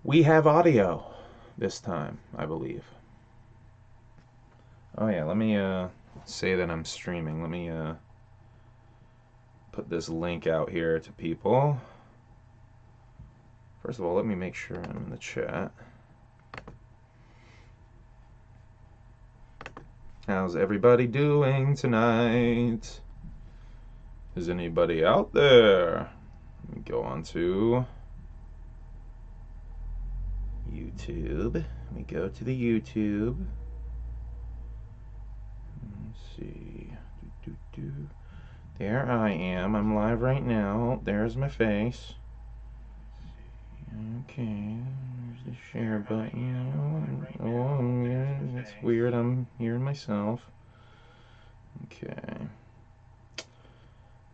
We have audio this time, I believe. Oh yeah, let me say that I'm streaming. Let me put this link out here to people. First of all, let me make sure I'm in the chat. How's everybody doing tonight? Is anybody out there? Let me go on to YouTube. Let me go to the YouTube. Let's see. There I am. I'm live right now. There's my face. Okay. There's the share button. Oh, yeah, that's weird. I'm hearing myself. Okay.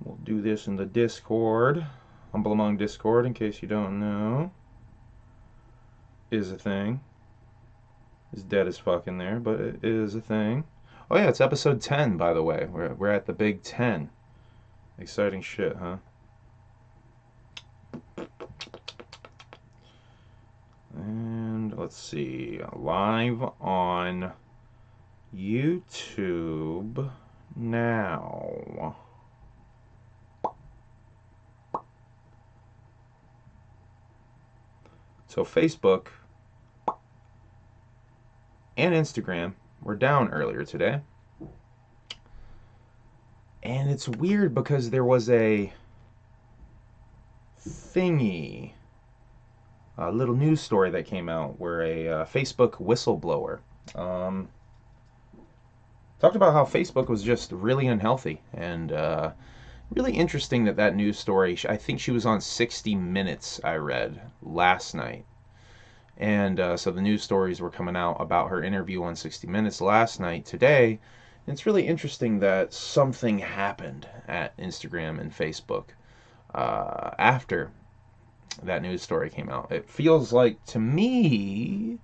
We'll do this in the Discord. Humble Among Discord, in case you don't know, is a thing. It's dead as fuck in there, but it is a thing. Oh yeah, it's episode 10, by the way. We're at the big 10. Exciting shit, huh? And let's see. Live on YouTube now. So Facebook and Instagram were down earlier today. And it's weird because there was a thingy, a little news story that came out where a Facebook whistleblower talked about how Facebook was just really unhealthy. And really interesting that news story, I think she was on 60 Minutes, I read, last night. And so the news stories were coming out about her interview on 60 Minutes last night. Today, it's really interesting that something happened at Instagram and Facebook after that news story came out. It feels like, to me,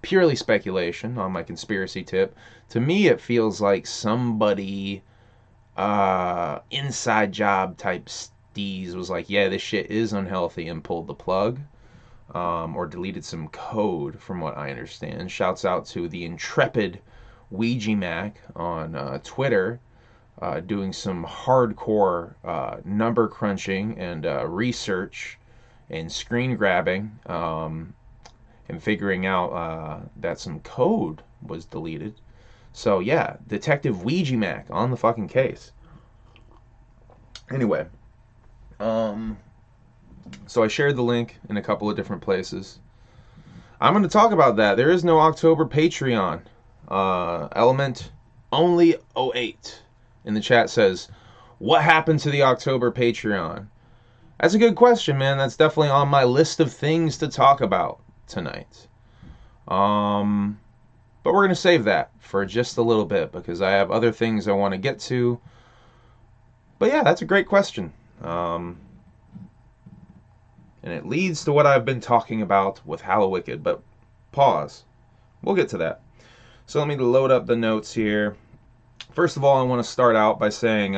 purely speculation on my conspiracy tip, to me it feels like somebody inside job type steez was like, yeah, this shit is unhealthy, and pulled the plug. Or deleted some code, from what I understand. Shouts out to the intrepid Ouija Mac on Twitter, doing some hardcore number crunching and research and screen grabbing, and figuring out that some code was deleted. So yeah, Detective Ouija Mac on the fucking case. Anyway, so I shared the link in a couple of different places. I'm going to talk about that. There is no October Patreon. Element only 08 in the chat says, what happened to the October Patreon? That's a good question, man. That's definitely on my list of things to talk about tonight. But we're going to save that for just a little bit because I have other things I want to get to. But yeah, that's a great question. And it leads to what I've been talking about with Hallowicked, but pause. We'll get to that. So let me load up the notes here. First of all, I want to start out by saying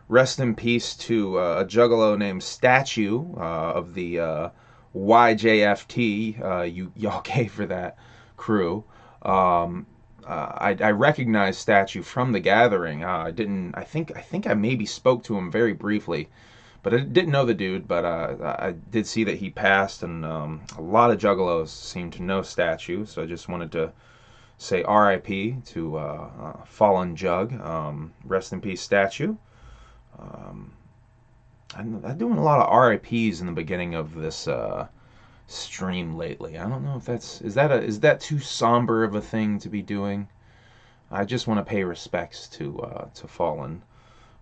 rest in peace to a juggalo named Statue of the YJFT, y'all gay for that crew. I recognized Statue from The Gathering. I think I maybe spoke to him very briefly. But I didn't know the dude, but I did see that he passed, and a lot of juggalos seem to know Statue, so I just wanted to say R.I.P. to Fallen Jug. Rest in peace, Statue. I'm doing a lot of R.I.P.s in the beginning of this stream lately. I don't know if is that too somber of a thing to be doing? I just want to pay respects to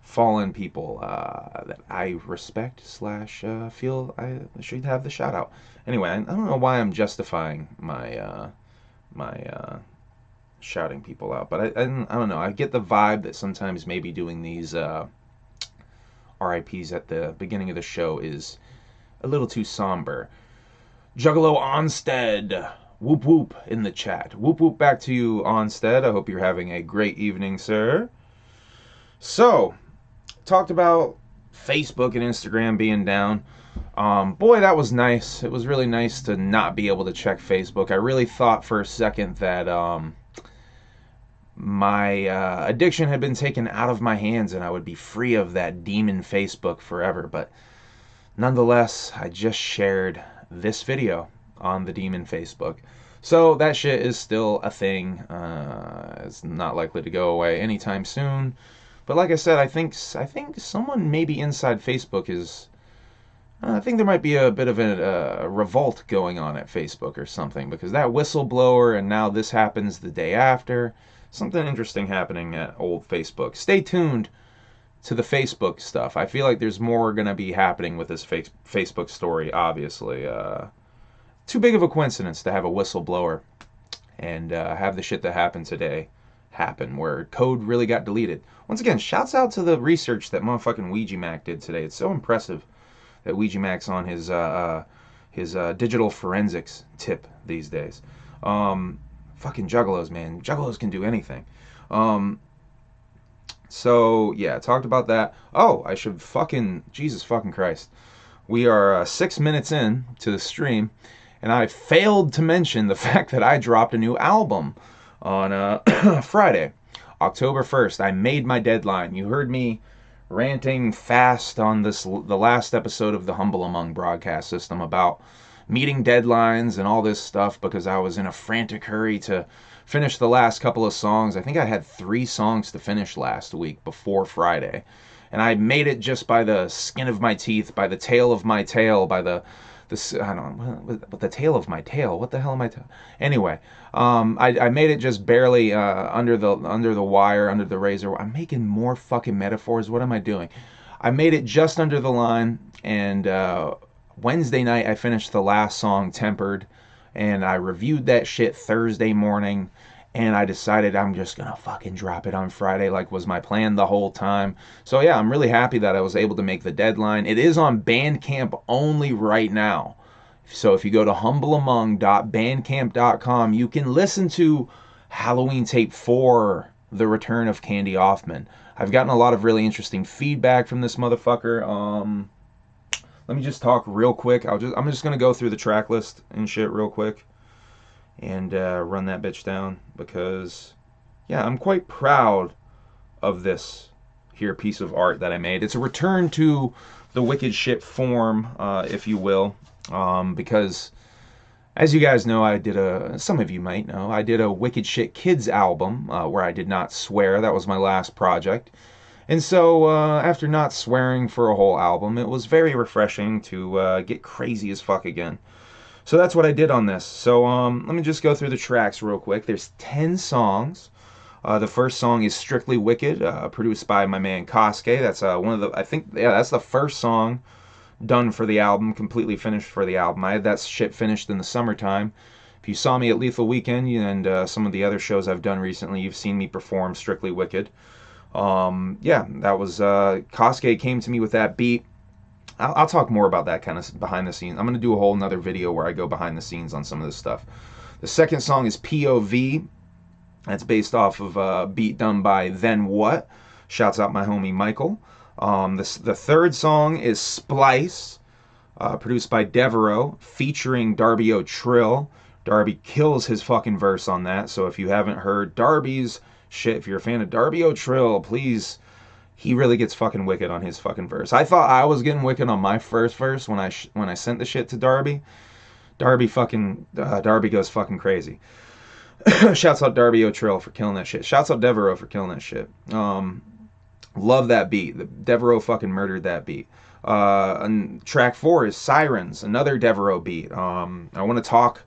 fallen people that I respect / feel I should have the shout out. Anyway, I don't know why I'm justifying my shouting people out, but I don't know. I get the vibe that sometimes maybe doing these RIPs at the beginning of the show is a little too somber. Juggalo Onstead, whoop whoop in the chat. Whoop whoop back to you, Onstead. I hope you're having a great evening, sir. So, talked about Facebook and Instagram being down. Boy, that was nice. It was really nice to not be able to check Facebook. I really thought for a second that my addiction had been taken out of my hands and I would be free of that demon Facebook forever. But nonetheless, I just shared this video on the demon Facebook. So that shit is still a thing. It's not likely to go away anytime soon. But like I said, I think someone maybe inside Facebook is. I think there might be a bit of a revolt going on at Facebook or something, because that whistleblower and now this happens the day after. Something interesting happening at old Facebook. Stay tuned to the Facebook stuff. I feel like there's more going to be happening with this Facebook story, obviously. Too big of a coincidence to have a whistleblower and have the shit that happened today happen, where code really got deleted. Once again, shouts out to the research that motherfucking Ouija Mac did today. It's so impressive that Ouija Mac's on his digital forensics tip these days. Fucking juggalos, man. Juggalos can do anything. So, yeah, talked about that. Oh, I should Jesus fucking Christ. We are 6 minutes in to the stream, and I failed to mention the fact that I dropped a new album on Friday, October 1st. I made my deadline. You heard me ranting fast on the last episode of the Humble Among broadcast system about meeting deadlines and all this stuff because I was in a frantic hurry to finish the last couple of songs. I think I had 3 songs to finish last week before Friday, and I made it just by the skin of my teeth, by the tail of my tail, by the I don't know, but the tail of my tail. What the hell am I? Anyway, I made it just barely under the wire, under the razor. I'm making more fucking metaphors. What am I doing? I made it just under the line, and Wednesday night I finished the last song, Tempered, and I reviewed that shit Thursday morning, and I decided I'm just gonna fucking drop it on Friday, like was my plan the whole time. So yeah, I'm really happy that I was able to make the deadline. It is on Bandcamp only right now. So if you go to humbleamong.bandcamp.com, you can listen to Halloween Tape 4, The Return of Candy Hoffman. I've gotten a lot of really interesting feedback from this motherfucker. Let me just talk real quick. I'm just gonna go through the track list and shit real quick and run that bitch down, because yeah, I'm quite proud of this here piece of art that I made. It's a return to the wicked shit form, if you will, because as you guys know, some of you might know, I did a Wicked Shit Kids album where I did not swear. That was my last project. And so after not swearing for a whole album, it was very refreshing to get crazy as fuck again. So that's what I did on this. So let me just go through the tracks real quick. There's 10 songs. The first song is Strictly Wicked, produced by my man Kosuke. That's that's the first song done for the album, completely finished for the album. I had that shit finished in the summertime. If you saw me at Lethal Weekend and some of the other shows I've done recently, you've seen me perform Strictly Wicked. Yeah, that was Kosuke came to me with that beat. I'll talk more about that kind of behind the scenes. I'm going to do a whole nother video where I go behind the scenes on some of this stuff. The second song is POV. That's based off of a beat done by Then What. Shouts out my homie Michael. The third song is Splice, produced by Devereaux, featuring Darby O'Trill. Darby kills his fucking verse on that, so if you haven't heard Darby's shit, if you're a fan of Darby O'Trill, please, he really gets fucking wicked on his fucking verse. I thought I was getting wicked on my first verse when I sent the shit to Darby. Darby goes fucking crazy. Shouts out Darby O'Trill for killing that shit. Shouts out Devereaux for killing that shit. Love that beat. Devereaux fucking murdered that beat. And track 4 is Sirens, another Devereaux beat. I want to talk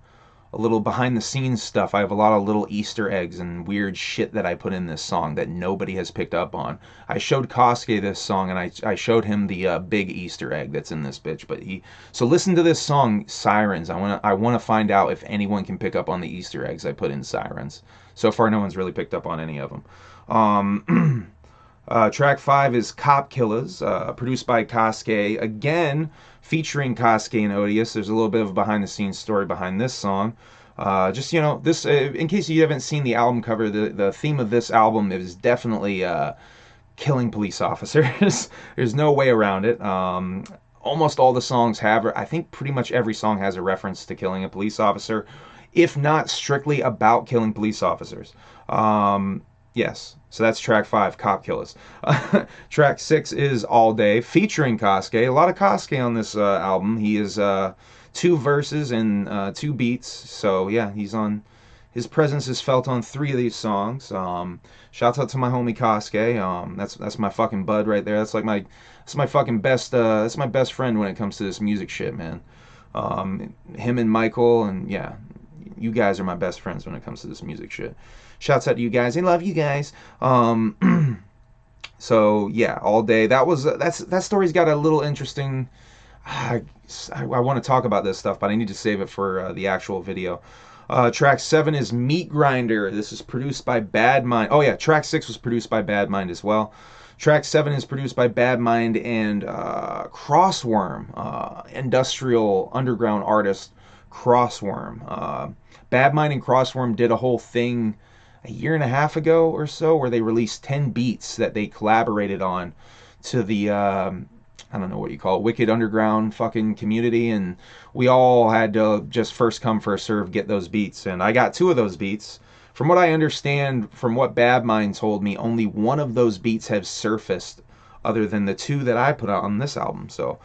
a little behind the scenes stuff. I have a lot of little Easter eggs and weird shit that I put in this song that nobody has picked up on. I showed Kosuke this song, and I showed him the big Easter egg that's in this bitch. So listen to this song, Sirens. I want to find out if anyone can pick up on the Easter eggs I put in Sirens. So far, no one's really picked up on any of them. Track 5 is Cop Killers, produced by Kosuke, again featuring Kosuke and Odious. There's a little bit of a behind-the-scenes story behind this song. Just, this, in case you haven't seen the album cover, the theme of this album is definitely killing police officers. There's no way around it. almost all the songs have, I think pretty much every song has a reference to killing a police officer, if not strictly about killing police officers. Yes, so that's track 5, Cop Killers. Track 6 is All Day, featuring Kosuke. A lot of Kosuke on this album. He is 2 verses and 2 beats, so yeah, his presence is felt on 3 of these songs. Shouts out to my homie Kosuke. That's my fucking bud right there. That's my fucking best. That's my best friend when it comes to this music shit, man. Him and Michael, and yeah, you guys are my best friends when it comes to this music shit. Shouts out to you guys. I love you guys. So yeah, All Day. That story's got a little interesting. I want to talk about this stuff, but I need to save it for the actual video. Track 7 is Meat Grinder. This is produced by Bad Mind. Oh yeah, track 6 was produced by Bad Mind as well. Track 7 is produced by Bad Mind and Crossworm, industrial underground artist Crossworm. Bad Mind and Crossworm did a whole thing a year and a half ago or so where they released 10 beats that they collaborated on to the I don't know what you call it, wicked underground fucking community, and we all had to just first come first serve get those beats, and I got 2 of those beats. From what I understand, from what Bad Mind told me, only 1 of those beats have surfaced other than the 2 that I put out on this album. So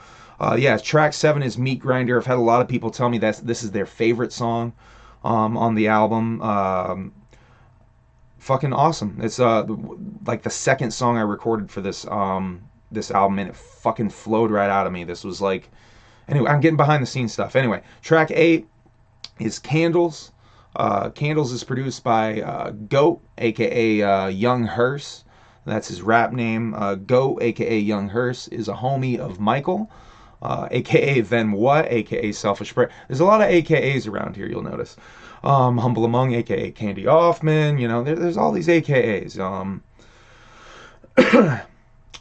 yeah, track 7 is Meat Grinder. I've had a lot of people tell me that this is their favorite song on the album. Fucking awesome. It's like the second song I recorded for this this album, and it fucking flowed right out of me. This was like, anyway, I'm getting behind the scenes stuff. Anyway, track 8 is Candles. Candles is produced by Goat, aka Young Hearse. That's his rap name. Goat, aka Young Hearse, is a homie of Michael, aka Then What, aka Selfish Prayer. There's a lot of AKAs around here, you'll notice. Humble Among, aka Candy Hoffman. You know, there's all these AKAs.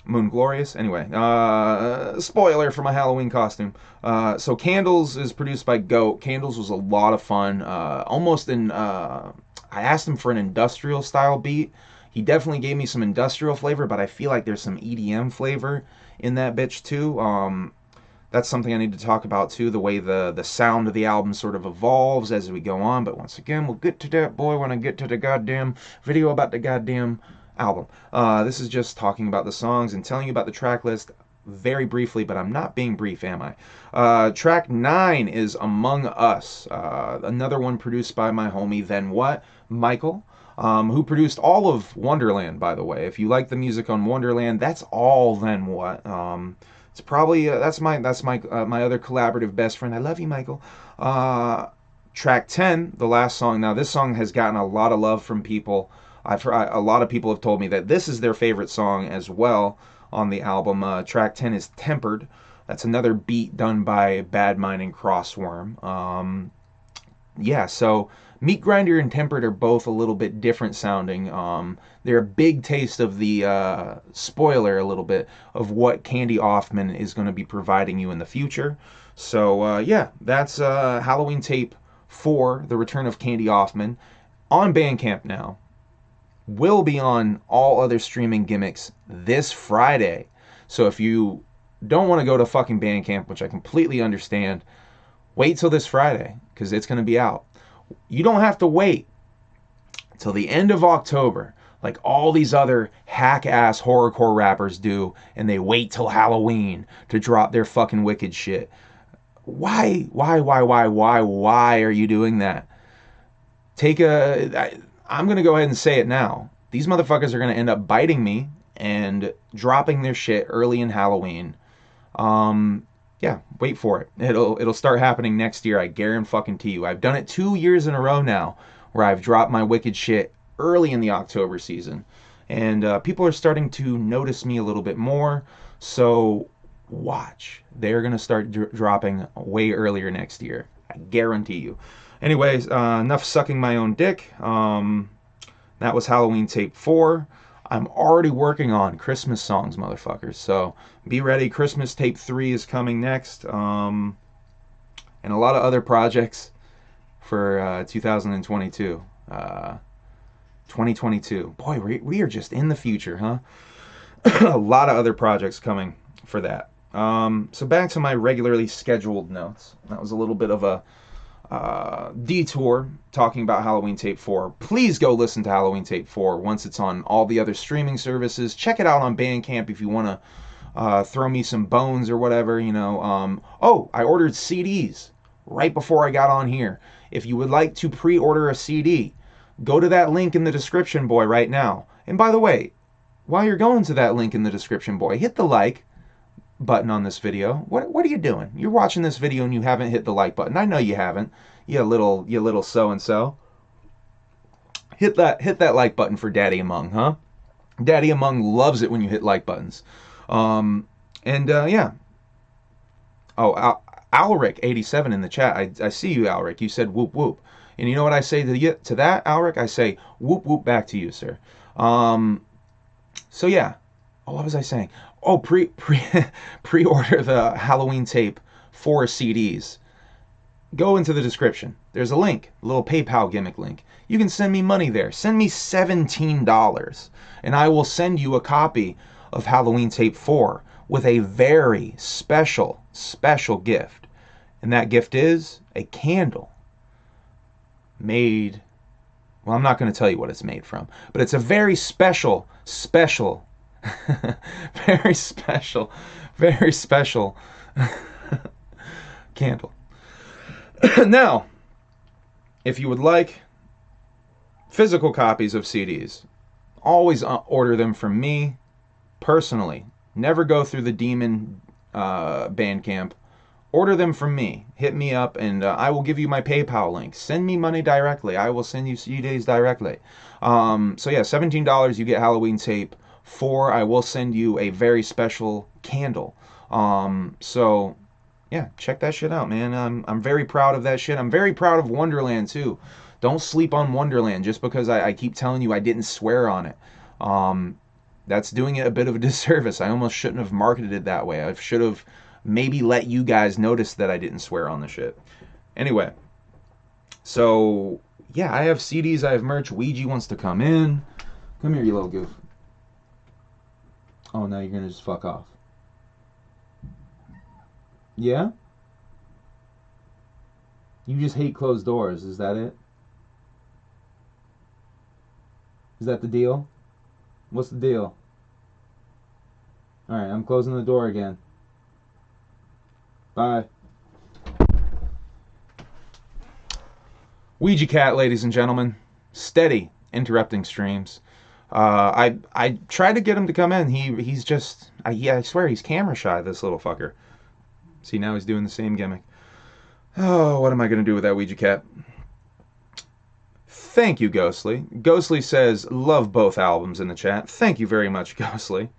Moon Glorious. Anyway, spoiler for my Halloween costume. So Candles is produced by Goat. Candles was a lot of fun. Almost in, I asked him for an industrial style beat. He definitely gave me some industrial flavor, but I feel like there's some EDM flavor in that bitch too. That's something I need to talk about too, the way the sound of the album sort of evolves as we go on. But once again, we'll get to that, boy, when I get to the goddamn video about the goddamn album. This is just talking about the songs and telling you about the track list very briefly, but I'm not being brief, am I? Track 9 is Among Us, another one produced by my homie Then What, Michael, who produced all of Wonderland, by the way. If you like the music on Wonderland, that's all Then What. It's probably that's my my other collaborative best friend. I love you, Michael. Track 10, the last song. Now this song has gotten a lot of love from people. A lot of people have told me that this is their favorite song as well on the album. Track 10 is Tempered. That's another beat done by Bad Mind and Crossworm. Yeah, so Meat Grinder and Tempered are both a little bit different sounding. They're a big taste of the spoiler a little bit of what Candy Hoffman is going to be providing you in the future. So yeah, that's Halloween Tape 4, The Return of Candy Hoffman, on Bandcamp now. Will be on all other streaming gimmicks this Friday. So if you don't want to go to fucking Bandcamp, which I completely understand, wait till this Friday, because it's going to be out. You don't have to wait till the end of October, like all these other hack-ass horrorcore rappers do, and they wait till Halloween to drop their fucking wicked shit. Why are you doing that? I'm going to go ahead and say it now. These motherfuckers are going to end up biting me and dropping their shit early in Halloween. Yeah, wait for it. It'll start happening next year, I guarantee you. I've done it 2 years in a row now where I've dropped my wicked shit early in the October season. And people are starting to notice me a little bit more. So watch. They're going to start dropping way earlier next year. I guarantee you. Anyways, enough sucking my own dick. That was Halloween Tape 4. I'm already working on Christmas songs, motherfuckers. So be ready. Christmas Tape 3 is coming next. And a lot of other projects for 2022. 2022. Boy, we are just in the future, huh? A lot of other projects coming for that. So back to my regularly scheduled notes. That was a little bit of a detour talking about Halloween Tape 4. Please go listen to Halloween Tape 4 once it's on all the other streaming services. Check it out on Bandcamp if you want to throw me some bones or whatever, you know. Oh, I ordered CDs right before I got on here. If you would like to pre-order a CD, go to that link in the description, boy, right now. And by the way, while you're going to that link in the description, boy, hit the like button on this video. What are you doing? You're watching this video and you haven't hit the like button. I know you haven't. You little so and so. Hit that like button for Daddy Among, huh? Daddy Among loves it when you hit like buttons. Yeah. Oh, Alric87 in the chat. I see you, Alric. You said whoop whoop. And you know what I say to that, Alric? I say whoop whoop back to you, sir. So yeah. Oh, what was I saying? Oh, pre-order the Halloween Tape 4 CDs. Go into the description. There's a link, a little PayPal gimmick link. You can send me money there. Send me $17, and I will send you a copy of Halloween Tape 4 with a very special gift. And that gift is a candle made, well, I'm not going to tell you what it's made from, but it's a very special very special candle. Now, if you would like physical copies of CDs, always order them from me personally. Never go through the Demon Bandcamp. Order them from me. Hit me up and I will give you my PayPal link. Send me money directly. I will send you CDs directly. So yeah, $17, you get Halloween Tape 4. I will send you a very special candle. So yeah, check that shit out, man. I'm very proud of that shit. I'm very proud of Wonderland too. Don't sleep on Wonderland just because I keep telling you I didn't swear on it. That's doing it a bit of a disservice. I almost shouldn't have marketed it that way. I should have maybe let you guys notice that I didn't swear on the shit. Anyway, so yeah, I have CDs, I have merch. Ouija wants to come in. Come here, you little goof. Oh, now you're gonna just fuck off. Yeah? You just hate closed doors, is that it? Is that the deal? What's the deal? Alright, I'm closing the door again. Bye. Ouija cat, ladies and gentlemen. Steady interrupting streams. I tried to get him to come in. He's just, I swear he's camera shy, this little fucker. See, now he's doing the same gimmick. Oh, what am I going to do with that Ouija cat? Thank you, Ghostly. Ghostly says, love both albums in the chat. Thank you very much, Ghostly.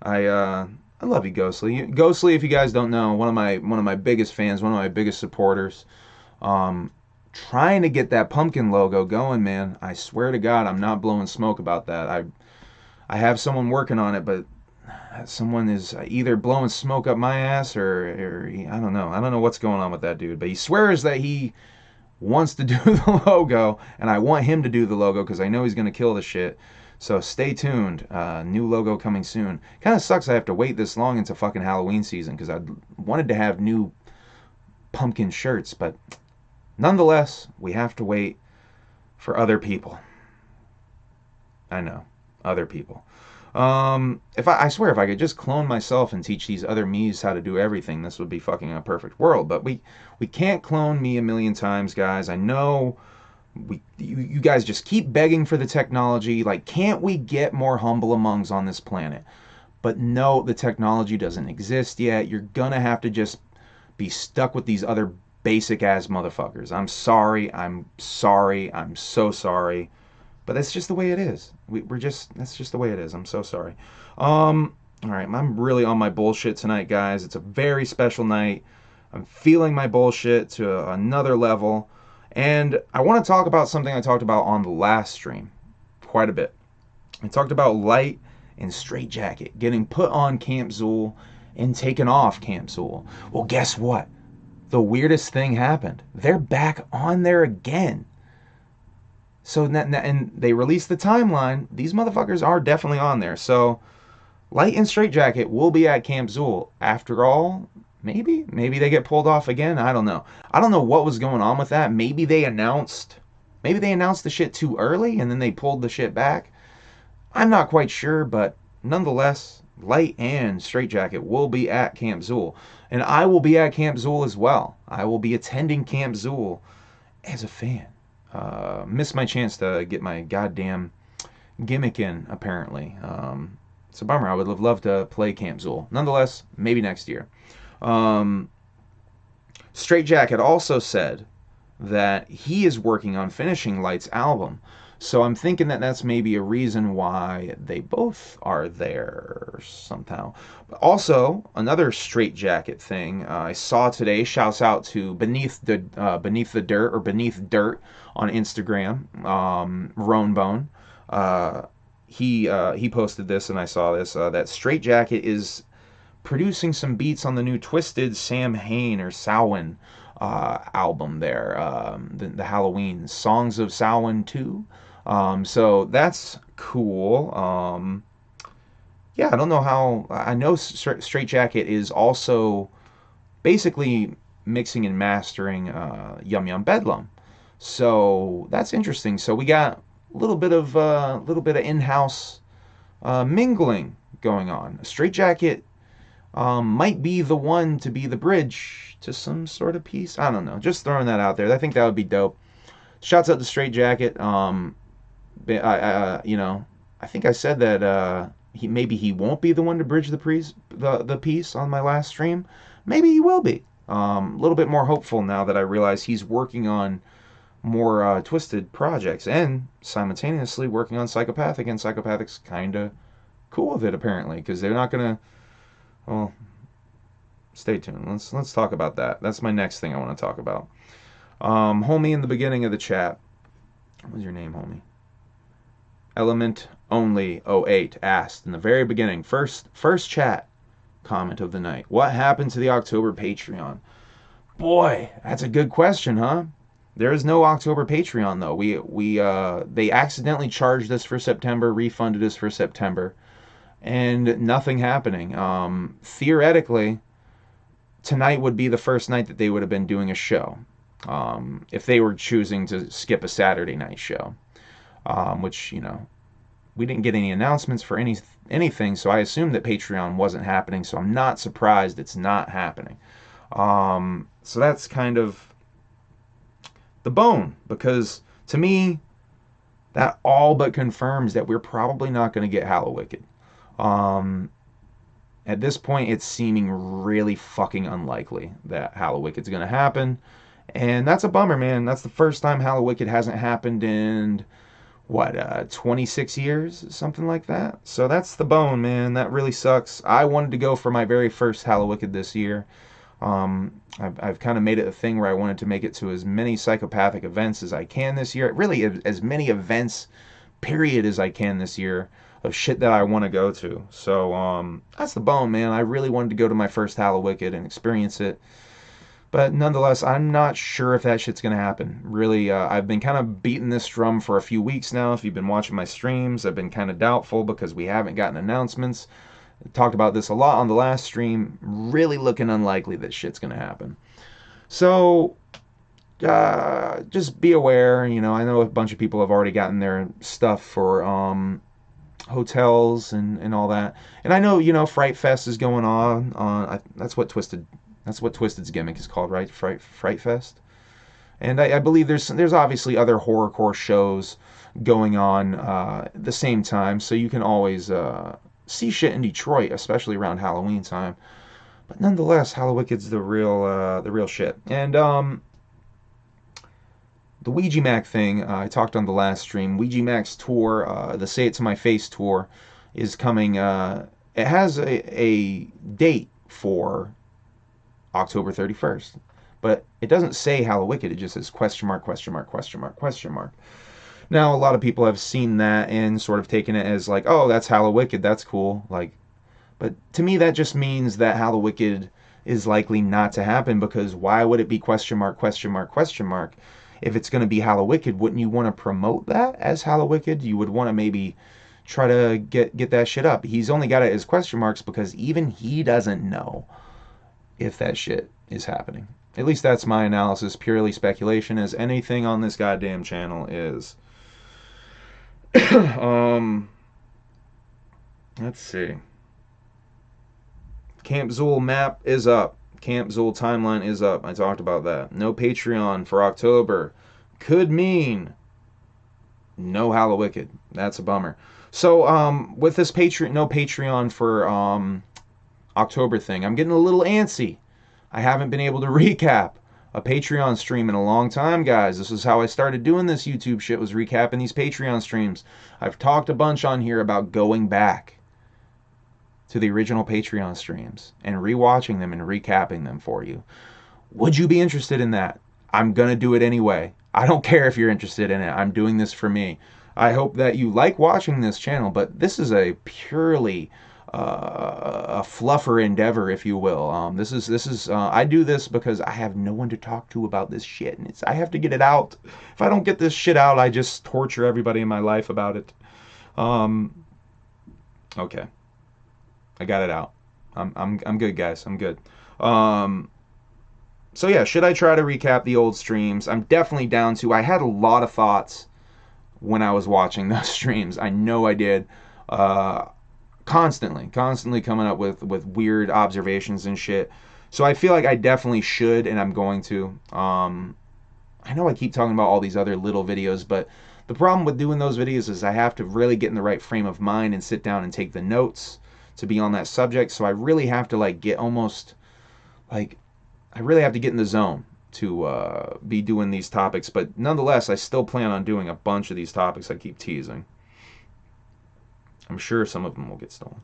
I love you, Ghostly. Ghostly, if you guys don't know, one of my biggest fans, one of my biggest supporters. Trying to get that pumpkin logo going, man. I swear to God, I'm not blowing smoke about that. I have someone working on it, but someone is either blowing smoke up my ass or I don't know. I don't know what's going on with that dude, but he swears that he wants to do the logo, and I want him to do the logo because I know he's going to kill the shit. So stay tuned. New logo coming soon. Kind of sucks I have to wait this long into fucking Halloween season because I wanted to have new pumpkin shirts, but nonetheless, we have to wait for other people. I know, other people. I swear, if I could just clone myself and teach these other me's how to do everything, this would be fucking a perfect world. But we can't clone me a million times, guys. I know you guys just keep begging for the technology. Like, can't we get more humble amongs on this planet? But no, the technology doesn't exist yet. You're gonna have to just be stuck with these other basic ass motherfuckers. I'm sorry. I'm so sorry. But that's just the way it is. That's just the way it is. I'm so sorry. All right, I'm really on my bullshit tonight, guys. It's a very special night. I'm feeling my bullshit to another level. And I want to talk about something I talked about on the last stream quite a bit. I talked about Light and Straitjacket getting put on Camp Zool and taken off Camp Zool. Well, guess what? The weirdest thing happened. They're back on there again. So, and they released the timeline. These motherfuckers are definitely on there. So, Light and Straight Jacket will be at Camp Zool. After all, maybe they get pulled off again. I don't know. I don't know what was going on with that. Maybe they announced the shit too early and then they pulled the shit back. I'm not quite sure, but nonetheless, Light and Straight Jacket will be at Camp Zool. And I will be at Camp Zool as well. I will be attending Camp Zool as a fan. Missed my chance to get my goddamn gimmick in, apparently. It's a bummer. I would have loved to play Camp Zool. Nonetheless, maybe next year. Straight Jacket also said that he is working on finishing Light's album. So I'm thinking that that's maybe a reason why they both are there somehow. But also, another Straight Jacket thing I saw today. Shouts out to Beneath the Dirt or Beneath Dirt on Instagram. Roanbone. He posted this and I saw this. That Straight Jacket is producing some beats on the new Twisted Sam Hain or Samhain album there, the Halloween Songs of Samhain 2. So that's cool. Yeah, I don't know how. I know Straight Jacket is also basically mixing and mastering Yum Yum Bedlam. So that's interesting. So we got a little bit of in-house mingling going on. Straight Jacket might be the one to be the bridge to some sort of piece. I don't know. Just throwing that out there. I think that would be dope. Shouts out to Straight Jacket. I think I said that maybe he won't be the one to bridge the piece on my last stream. Maybe he will be. A little bit more hopeful now that I realize he's working on more Twisted projects and simultaneously working on Psychopathic, and Psychopathic's kind of cool with it apparently because they're not gonna. Well, stay tuned. Let's talk about that. That's my next thing I want to talk about. Homie in the beginning of the chat. What was your name, homie? Element Only 08 asked in the very beginning, first chat comment of the night. What happened to the October Patreon? Boy, that's a good question, huh? There is no October Patreon though. They accidentally charged us for September, refunded us for September, and nothing happening. Theoretically, tonight would be the first night that they would have been doing a show. If they were choosing to skip a Saturday night show, which, we didn't get any announcements for anything, so I assumed that Patreon wasn't happening, so I'm not surprised it's not happening. So that's kind of the bone, because to me, that all but confirms that we're probably not going to get Hallowicked. At this point, it's seeming really fucking unlikely that Hallowicked's going to happen. And that's a bummer, man. That's the first time Hallowicked hasn't happened in, 26 years? Something like that. So that's the bone, man. That really sucks. I wanted to go for my very first Hallowicked this year. I've kind of made it a thing where I wanted to make it to as many Psychopathic events as I can this year. Really, as many events, period, as I can this year of shit that I want to go to. So that's the bone, man. I really wanted to go to my first Hallowicked and experience it. But nonetheless, I'm not sure if that shit's going to happen. Really, I've been kind of beating this drum for a few weeks now. If you've been watching my streams, I've been kind of doubtful because we haven't gotten announcements. I talked about this a lot on the last stream. Really looking unlikely that shit's going to happen. So, just be aware. I know a bunch of people have already gotten their stuff for hotels and all that. And I know, Fright Fest is going on. That's what Twisted's gimmick is called, right? Fright Fest. And I believe there's obviously other horrorcore shows going on at the same time, so you can always see shit in Detroit, especially around Halloween time. But nonetheless, Hallowicked's the real shit. And the Ouija Mac thing, I talked on the last stream. Ouija Mac's tour, the Say It to My Face tour, is coming. It has a date for October 31st, but it doesn't say Hallowicked. It just says question mark, question mark, question mark, question mark. Now, a lot of people have seen that and sort of taken it as like, oh, that's Hallowicked, that's cool. But to me, that just means that Hallowicked is likely not to happen, because why would it be question mark, question mark, question mark? If it's going to be Hallowicked, wouldn't you want to promote that as Hallowicked? You would want to maybe, try to get that shit up. He's only got it as question marks because even he doesn't know if that shit is happening. At least that's my analysis, purely speculation, as anything on this goddamn channel is. Let's see. Camp Zool map is up. Camp Zool timeline is up. I talked about that. No Patreon for October. Could mean no Hallowicked. That's a bummer. So, with this no Patreon for October thing, I'm getting a little antsy. I haven't been able to recap a Patreon stream in a long time, guys. This is how I started doing this YouTube shit, was recapping these Patreon streams. I've talked a bunch on here about going back to the original Patreon streams and rewatching them and recapping them for you. Would you be interested in that? I'm gonna do it anyway. I don't care if you're interested in it. I'm doing this for me. I hope that you like watching this channel, but this is a purely a fluffer endeavor, if you will. This is I do this because I have no one to talk to about this shit, and I have to get it out. If I don't get this shit out, I just torture everybody in my life about it. Okay, I got it out. I'm good, guys. I'm good. So yeah, should I try to recap the old streams? I'm definitely down to. I had a lot of thoughts when I was watching those streams. I know I did. Constantly coming up with weird observations and shit. So I feel like I definitely should, and I'm going to. I know I keep talking about all these other little videos, but the problem with doing those videos is I have to really get in the right frame of mind and sit down and take the notes to be on that subject. So I really have to like get almost like I really have to get in the zone to be doing these topics. But nonetheless, I still plan on doing a bunch of these topics I keep teasing. I'm sure some of them will get stolen.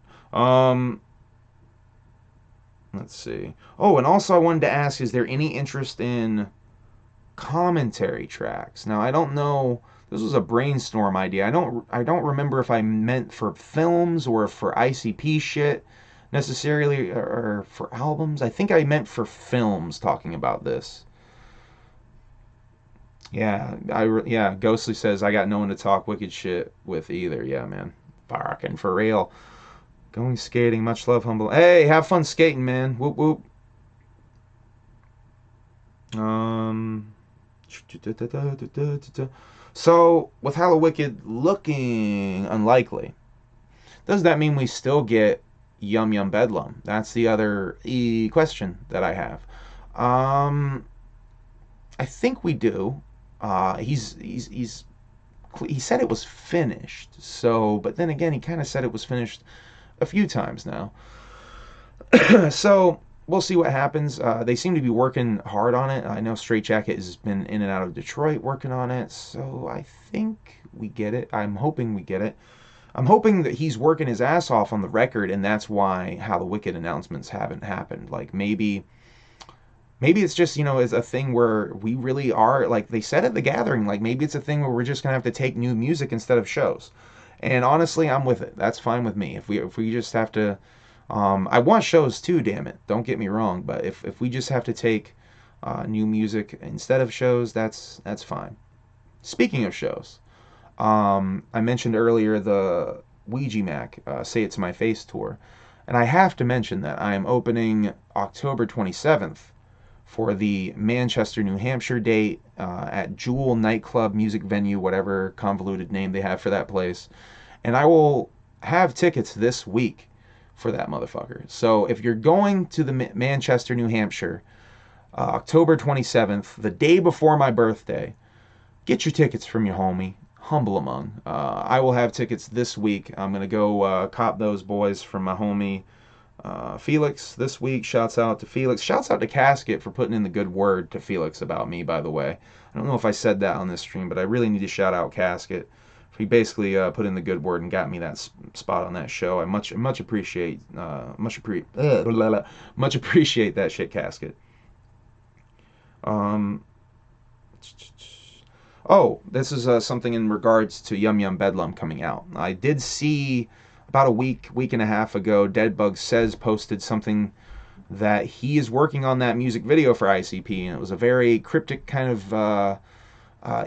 Let's see. Oh, and also I wanted to ask, is there any interest in commentary tracks? Now, I don't know. This was a brainstorm idea. I don't remember if I meant for films or for ICP shit necessarily, or for albums. I think I meant for films, talking about this. Yeah, Ghostly says I got no one to talk wicked shit with either. Yeah, man. Fucking for real. Going skating. Much love, humble. Hey, have fun skating, man. Whoop whoop. So with Hallowicked looking unlikely, does that mean we still get Yum Yum Bedlam? That's the other question that I have. I think we do. He said it was finished. So, but then again, he kind of said it was finished a few times now. So we'll see what happens. They seem to be working hard on it. I know Straight Jacket has been in and out of Detroit working on it. So I think we get it. I'm hoping we get it. I'm hoping that he's working his ass off on the record, and that's why Hallowicked announcements haven't happened. Like maybe it's just, it's a thing where we really are, like they said at the gathering, like maybe it's a thing where we're just gonna have to take new music instead of shows. And honestly, I'm with it. That's fine with me. If we just have to, I want shows too, damn it. Don't get me wrong, but if we just have to take new music instead of shows, that's fine. Speaking of shows, I mentioned earlier the Ouija Mac Say It to My Face tour, and I have to mention that I am opening October 27th for the Manchester, New Hampshire date at Jewel Nightclub Music Venue, whatever convoluted name they have for that place. And I will have tickets this week for that motherfucker. So if you're going to the Manchester, New Hampshire, October 27th, the day before my birthday, get your tickets from your homie, Humble Among. I will have tickets this week. I'm going to go cop those boys from my homie, Felix this week. Shouts out to Felix. Shouts out to Casket for putting in the good word to Felix about me, by the way. I don't know if I said that on this stream, but I really need to shout out Casket. He basically put in the good word and got me that spot on that show. I much appreciate much appreciate that shit, Casket. Oh, this is something in regards to Yum Yum Bedlam coming out. I did see about a week and a half ago, Deadbug Says posted something that he is working on that music video for ICP, and it was a very cryptic kind of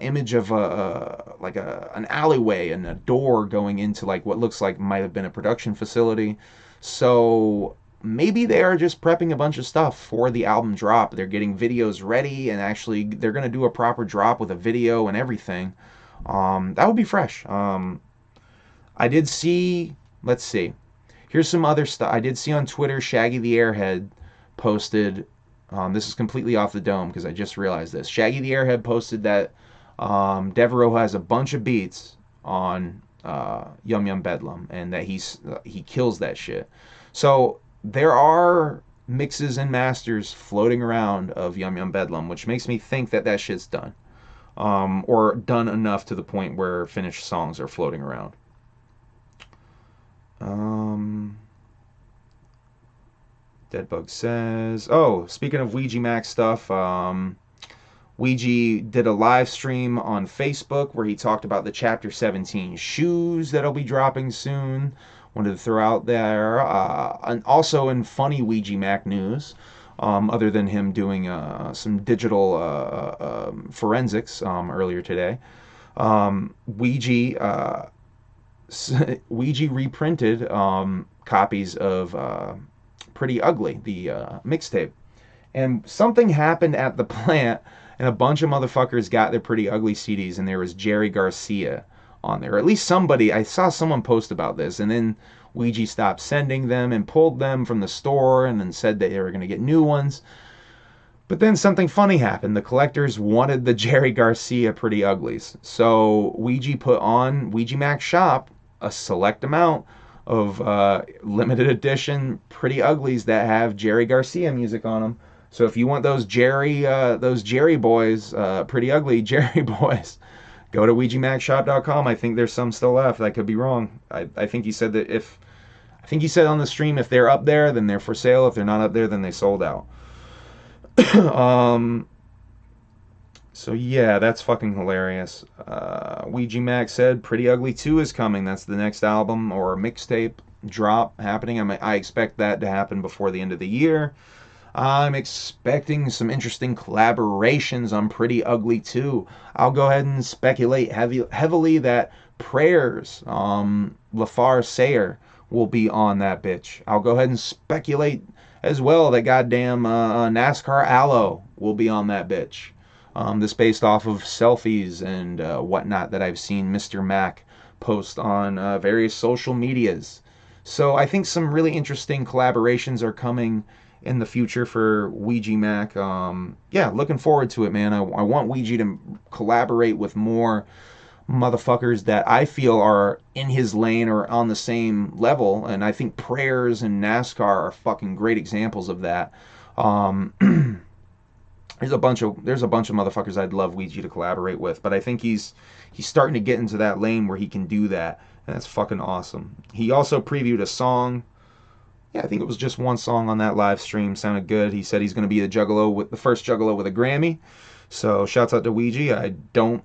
image of an alleyway and a door going into like what looks like might have been a production facility. So maybe they are just prepping a bunch of stuff for the album drop. They're getting videos ready, and actually they're gonna do a proper drop with a video and everything. That would be fresh. I did see. Let's see. Here's some other stuff. I did see on Twitter. Shaggy the Airhead posted. This is completely off the dome because I just realized this. Shaggy the Airhead posted that Devereaux has a bunch of beats on Yum Yum Bedlam, and that he kills that shit. So there are mixes and masters floating around of Yum Yum Bedlam, which makes me think that that shit's done, or done enough to the point where finished songs are floating around. Deadbug says, oh, speaking of Ouija Mac stuff, Ouija did a live stream on Facebook where he talked about the Chapter 17 shoes that'll be dropping soon. Wanted to throw out there. And also in funny Ouija Mac news, other than him doing some digital forensics earlier today, Ouija reprinted copies of Pretty Ugly, the mixtape. And something happened at the plant, and a bunch of motherfuckers got their Pretty Ugly CDs, and there was Jerry Garcia on there. Or at least somebody, I saw someone post about this, and then Ouija stopped sending them and pulled them from the store and then said that they were going to get new ones. But then something funny happened. The collectors wanted the Jerry Garcia Pretty Uglies. So Ouija put on Ouija Mac Shop a select amount of limited edition Pretty Uglies that have Jerry Garcia music on them. So if you want those Jerry boys, Pretty Ugly Jerry boys, go to OuijaMacShop.com. I think there's some still left. I could be wrong. I think he said that I think he said on the stream, if they're up there, then they're for sale. If they're not up there, then they sold out. So yeah, that's fucking hilarious. Ouija Mac said Pretty Ugly 2 is coming. That's the next album or mixtape drop happening. I expect that to happen before the end of the year. I'm expecting some interesting collaborations on Pretty Ugly 2. I'll go ahead and speculate heavily that Prayers, LaFar Sayer, will be on that bitch. I'll go ahead and speculate as well that goddamn NASCAR Aloe will be on that bitch. This based off of selfies and whatnot that I've seen Mr. Mac post on various social medias. So I think some really interesting collaborations are coming in the future for Ouija Mac. Yeah, looking forward to it, man. I want Ouija to collaborate with more motherfuckers that I feel are in his lane or on the same level, and I think Prayers and NASCAR are fucking great examples of that. There's a bunch of motherfuckers I'd love Ouija to collaborate with, but I think he's starting to get into that lane where he can do that, and that's fucking awesome. He also previewed a song. Yeah, I think it was just one song on that live stream. Sounded good. He said he's going to be the first Juggalo with a Grammy. So shouts out to Ouija. I don't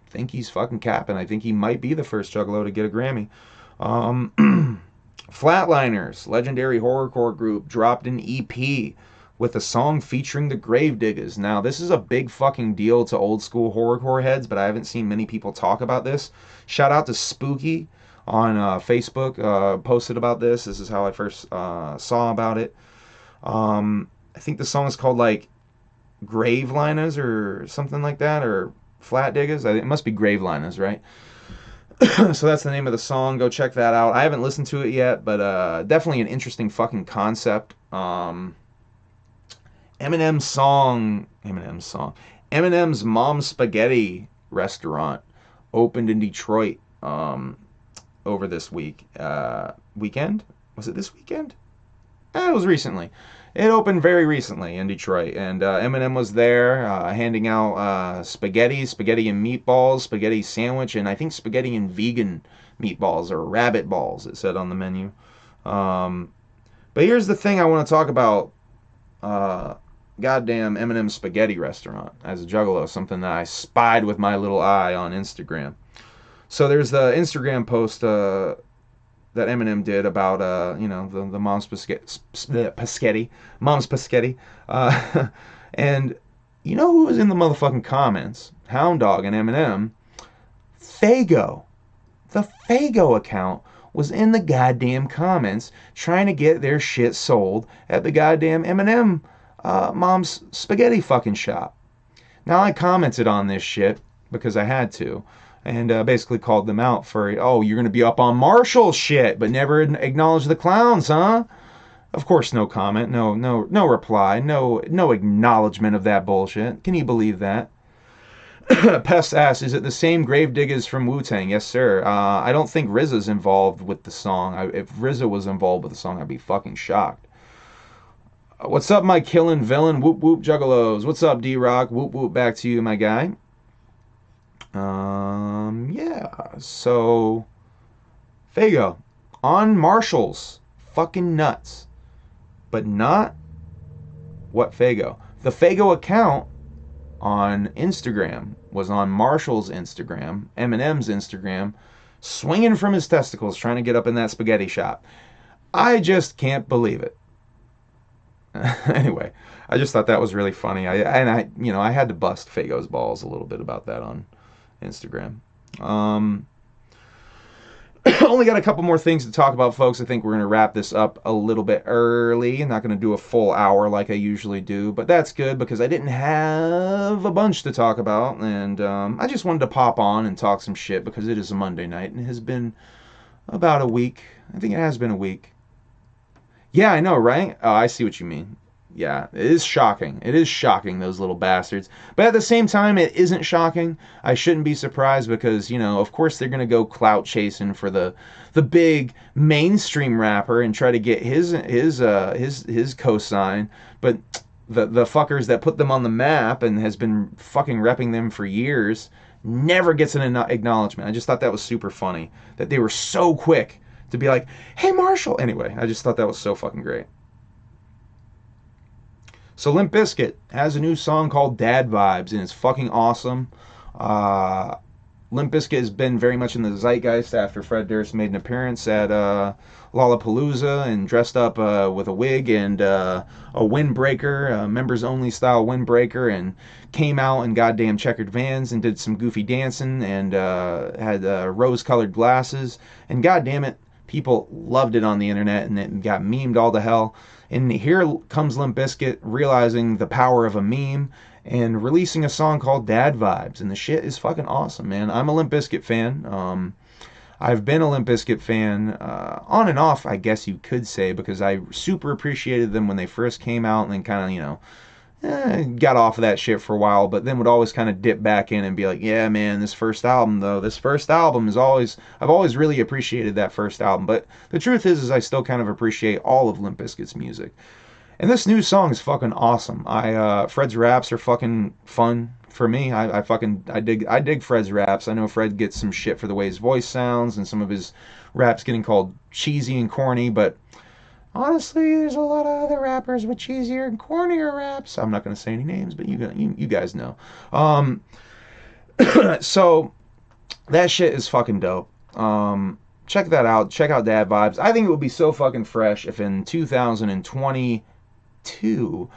think he's fucking capping. I think he might be the first Juggalo to get a Grammy. Flatliners, legendary horrorcore group, dropped an EP with a song featuring the Gravediggers. Now, this is a big fucking deal to old school horrorcore heads, but I haven't seen many people talk about this. Shout out to Spooky on Facebook, posted about this. This is how I first saw about it. I think the song is called like Graveliners or something like that, or Flat Diggers. It must be Graveliners, right? So that's the name of the song. Go check that out. I haven't listened to it yet, but definitely an interesting fucking concept. Eminem's Mom's Spaghetti restaurant opened in Detroit over this weekend. Was it this weekend? It was recently. It opened very recently in Detroit, and Eminem was there handing out spaghetti and meatballs, spaghetti sandwich, and I think spaghetti and vegan meatballs or rabbit balls, it said on the menu. But here's the thing I want to talk about. Goddamn Eminem's Spaghetti Restaurant as a Juggalo, something that I spied with my little eye on Instagram. So there's the Instagram post that Eminem did about the Mom's Paschetti, and You know who was in the motherfucking comments? Hound Dog and Eminem. Fago. The Fago account was in the goddamn comments trying to get their shit sold at the goddamn Eminem mom's spaghetti fucking shop. Now, I commented on this shit because I had to, and basically called them out for, oh, you're going to be up on Marshall shit, but never acknowledge the clowns, huh? Of course, no comment, no reply, no acknowledgement of that bullshit. Can you believe that? Pest asks, is it the same Gravediggers from Wu-Tang? Yes, sir. I don't think RZA's involved with the song. If RZA was involved with the song, I'd be fucking shocked. What's up, my killing villain? Whoop whoop juggalos. What's up, D-Rock? Whoop whoop back to you, my guy. Yeah. So, Fago on Marshalls, fucking nuts, but not what Fago. The Fago account on Instagram was on Marshall's Instagram, Eminem's Instagram, swinging from his testicles, trying to get up in that spaghetti shop. I just can't believe it. Anyway, I just thought that was really funny. I had to bust Fago's balls a little bit about that on Instagram. Only got a couple more things to talk about, folks. I think we're going to wrap this up a little bit early. I'm not going to do a full hour like I usually do, but that's good because I didn't have a bunch to talk about, and I just wanted to pop on and talk some shit because it is a Monday night, and it has been about a week. I think it has been a week. Yeah, I know, right? Oh, I see what you mean. Yeah, it is shocking. It is shocking, those little bastards. But at the same time, it isn't shocking. I shouldn't be surprised because, of course they're going to go clout chasing for the big mainstream rapper and try to get his cosign. But the fuckers that put them on the map and has been fucking repping them for years never gets an acknowledgement. I just thought that was super funny that they were so quick to be like, hey, Marshall. Anyway, I just thought that was so fucking great. So Limp Bizkit has a new song called Dad Vibes, and it's fucking awesome. Limp Bizkit has been very much in the zeitgeist after Fred Durst made an appearance at Lollapalooza and dressed up with a wig and a windbreaker, a members-only style windbreaker, and came out in goddamn checkered Vans and did some goofy dancing and had rose-colored glasses. And goddamn it, people loved it on the internet and it got memed all to hell. And here comes Limp Bizkit realizing the power of a meme and releasing a song called Dad Vibes. And the shit is fucking awesome, man. I'm a Limp Bizkit fan. I've been a Limp Bizkit fan on and off, I guess you could say, because I super appreciated them when they first came out and then kind of, got off of that shit for a while, but then would always kind of dip back in and be like, yeah, man, this first album is always, I've always really appreciated that first album. But the truth is I still kind of appreciate all of Limp Bizkit's music. And this new song is fucking awesome. Fred's raps are fucking fun for me. I dig Fred's raps. I know Fred gets some shit for the way his voice sounds and some of his raps getting called cheesy and corny, but honestly, there's a lot of other rappers with cheesier and cornier raps. I'm not going to say any names, but you guys know. So that shit is fucking dope. Check that out. Check out Dad Vibes. I think it would be so fucking fresh if in 2022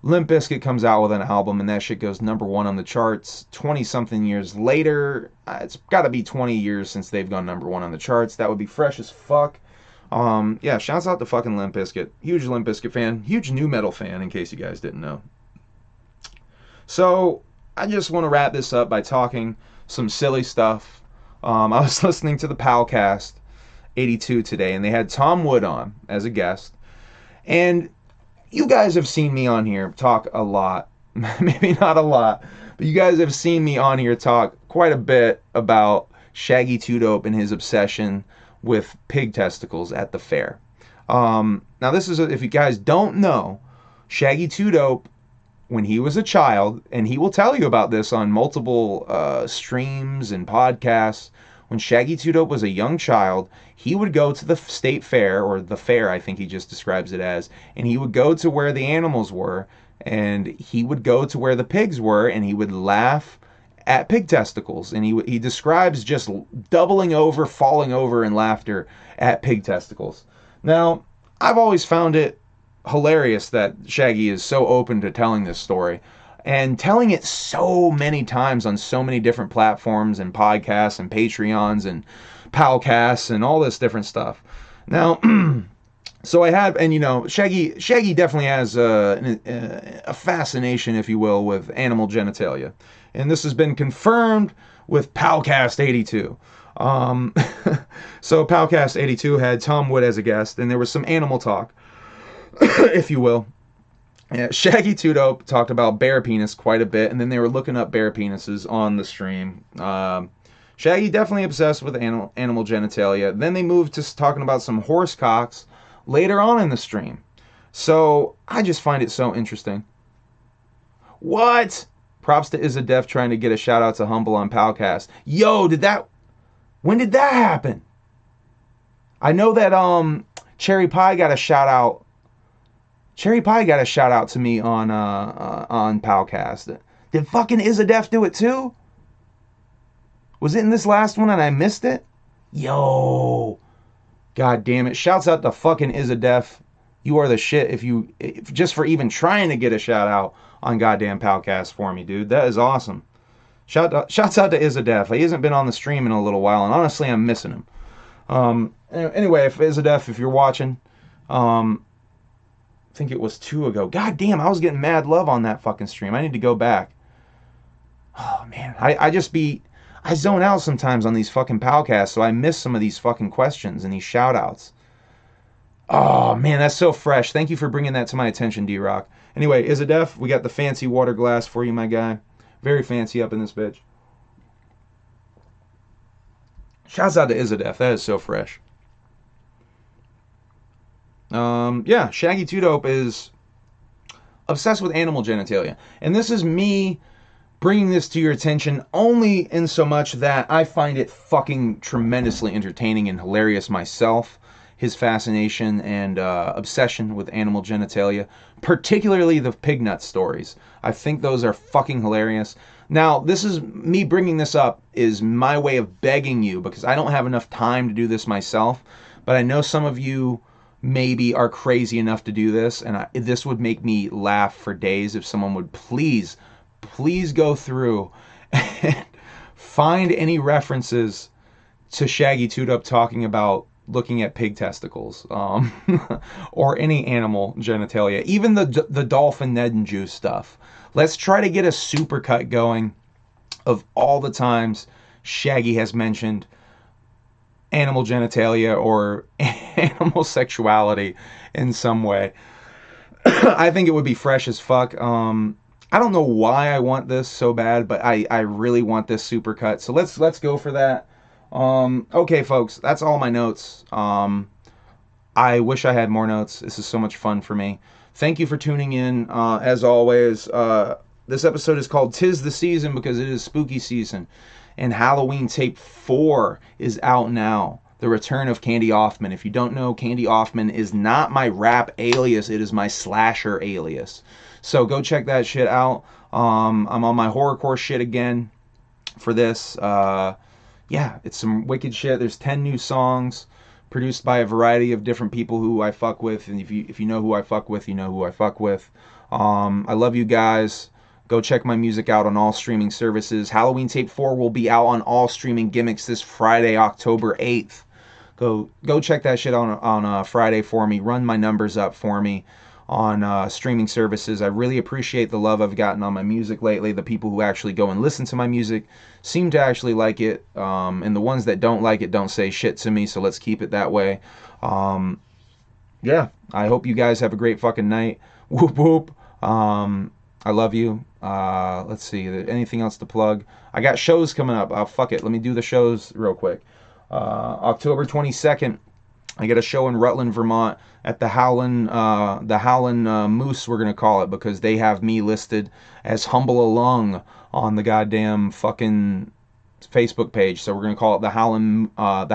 Limp Bizkit comes out with an album and that shit goes #1 on the charts. 20-something years later, it's got to be 20 years since they've gone #1 on the charts. That would be fresh as fuck. Yeah, shouts out to fucking Limp Bizkit. Huge Limp Bizkit fan. Huge nu metal fan, in case you guys didn't know. So, I just want to wrap this up by talking some silly stuff. I was listening to the Palcast 82 today, and they had Tom Wood on as a guest. And you guys have seen me on here talk a lot. Maybe not a lot, but you guys have seen me on here talk quite a bit about Shaggy 2 Dope and his obsession with pig testicles at the fair. Now this is, if you guys don't know, Shaggy 2 Dope, when he was a child, and he will tell you about this on multiple streams and podcasts, when Shaggy 2 Dope was a young child, he would go to the state fair, or the fair I think he just describes it as, and he would go to where the animals were, and he would go to where the pigs were, and he would laugh at pig testicles, and he describes just doubling over, falling over in laughter at pig testicles. Now, I've always found it hilarious that Shaggy is so open to telling this story, and telling it so many times on so many different platforms and podcasts and Patreons and Palcasts and all this different stuff. Now, so I have, and you know, Shaggy definitely has a fascination, if you will, with animal genitalia, and this has been confirmed with Palcast 82. So Palcast 82 had Tom Wood as a guest, and there was some animal talk, if you will. Yeah, Shaggy Two Dope talked about bear penis quite a bit, and then they were looking up bear penises on the stream. Shaggy definitely obsessed with animal genitalia. Then they moved to talking about some horse cocks later on in the stream. So I just find it so interesting. What? Props to Izadef trying to get a shout out to Humble on Palcast. Yo, when did that happen? I know that Cherry Pie got a shout out. Cherry Pie got a shout out to me on Palcast. Did fucking Izadef do it too? Was it in this last one and I missed it? Yo, god damn it! Shouts out to fucking Izadef. You are the shit. If just for even trying to get a shout out on goddamn Palcast for me, dude. That is awesome. Shouts out to Izadef. He hasn't been on the stream in a little while, and honestly, I'm missing him. Anyway, if Izadef, if you're watching, I think it was 2 ago. God damn, I was getting mad love on that fucking stream. I need to go back. Oh man, I zone out sometimes on these fucking Palcasts, so I miss some of these fucking questions and these shout outs. Oh man, that's so fresh. Thank you for bringing that to my attention, D-Rock. Anyway, Izadef, we got the fancy water glass for you, my guy. Very fancy up in this bitch. Shouts out to Izadef. That is so fresh. Yeah, Shaggy Two Dope is obsessed with animal genitalia. And this is me bringing this to your attention only in so much that I find it fucking tremendously entertaining and hilarious myself. His fascination and obsession with animal genitalia, particularly the pig nut stories. I think those are fucking hilarious. Now, this is me bringing this up is my way of begging you, because I don't have enough time to do this myself, but I know some of you maybe are crazy enough to do this, and this would make me laugh for days if someone would please go through and find any references to Shaggy Two Dope talking about looking at pig testicles, or any animal genitalia, even the dolphin Ned and Juice stuff. Let's try to get a supercut going of all the times Shaggy has mentioned animal genitalia or animal sexuality in some way. I think it would be fresh as fuck. I don't know why I want this so bad, but I really want this supercut. So let's go for that. Okay, folks, that's all my notes. I wish I had more notes. This is so much fun for me. Thank you for tuning in. As always, this episode is called 'Tis the Season because it is spooky season. And Halloween Tape 4 is out now. The Return of Candy Offman. If you don't know, Candy Offman is not my rap alias. It is my slasher alias. So go check that shit out. I'm on my horrorcore shit again for this. Yeah, it's some wicked shit. There's 10 new songs produced by a variety of different people who I fuck with. And if you know who I fuck with, you know who I fuck with. I love you guys. Go check my music out on all streaming services. Halloween Tape 4 will be out on all streaming gimmicks this Friday, October 8th. Go check that shit on Friday for me. Run my numbers up for me on streaming services. I really appreciate the love I've gotten on my music lately. The people who actually go and listen to my music seem to actually like it. And the ones that don't like it don't say shit to me, so let's keep it that way. Yeah, I hope you guys have a great fucking night. Whoop whoop. I love you. Let's see, anything else to plug? I got shows coming up. Fuck it, let me do the shows real quick. October 22nd, I got a show in Rutland, Vermont at the Howlin' Moose, we're going to call it, because they have me listed as Humble Along on the goddamn fucking Facebook page. So we're going to call it the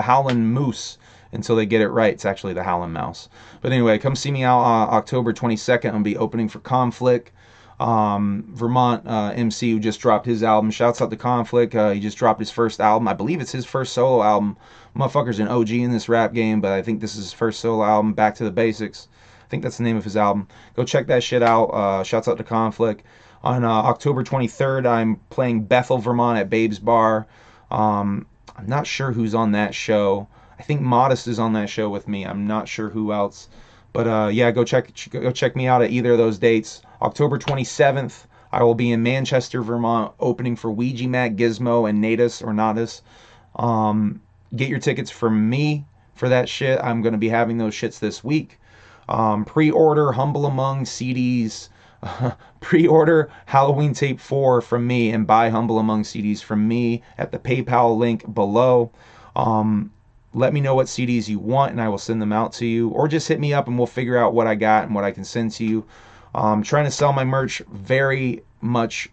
Howlin' Moose until they get it right. It's actually the Howlin' Mouse. But anyway, come see me out October 22nd. I'm going to be opening for Conflict. Vermont MC who just dropped his album. Shouts out to Conflict. He just dropped his first album. I believe it's his first solo album. Motherfucker's an OG in this rap game, but I think this is his first solo album, Back to the Basics. I think that's the name of his album. Go check that shit out. Shouts out to Conflict. On October 23rd, I'm playing Bethel, Vermont at Babe's Bar. I'm not sure who's on that show. I think Modest is on that show with me. I'm not sure who else. But yeah, go check me out at either of those dates. October 27th, I will be in Manchester, Vermont, opening for Ouija Mac, Gizmo, and Natus or Natus. Get your tickets from me for that shit. I'm going to be having those shits this week. Pre-order Humble Among CDs. Pre-order Halloween Tape 4 from me and buy Humble Among CDs from me at the PayPal link below. Let me know what CDs you want and I will send them out to you. Or just hit me up and we'll figure out what I got and what I can send to you. Trying to sell my merch very much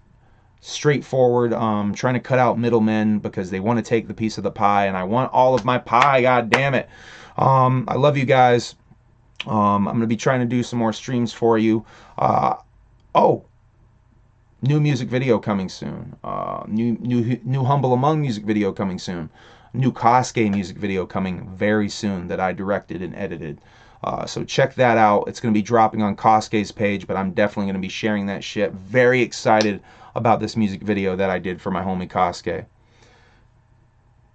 straightforward. Trying to cut out middlemen because they want to take the piece of the pie and I want all of my pie, god damn it. I love you guys. I'm going to be trying to do some more streams for you. Oh, new music video coming soon. New Humble Among music video coming soon. New Kosuke music video coming very soon that I directed and edited. So check that out. It's going to be dropping on Kosuke's page, but I'm definitely going to be sharing that shit. Very excited about this music video that I did for my homie Kosuke.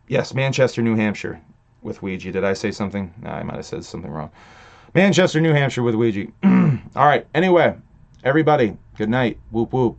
Yes, Manchester, New Hampshire with Ouija. Did I say something? Nah, I might have said something wrong. Manchester, New Hampshire with Ouija. All right. Anyway, everybody, good night. Whoop whoop.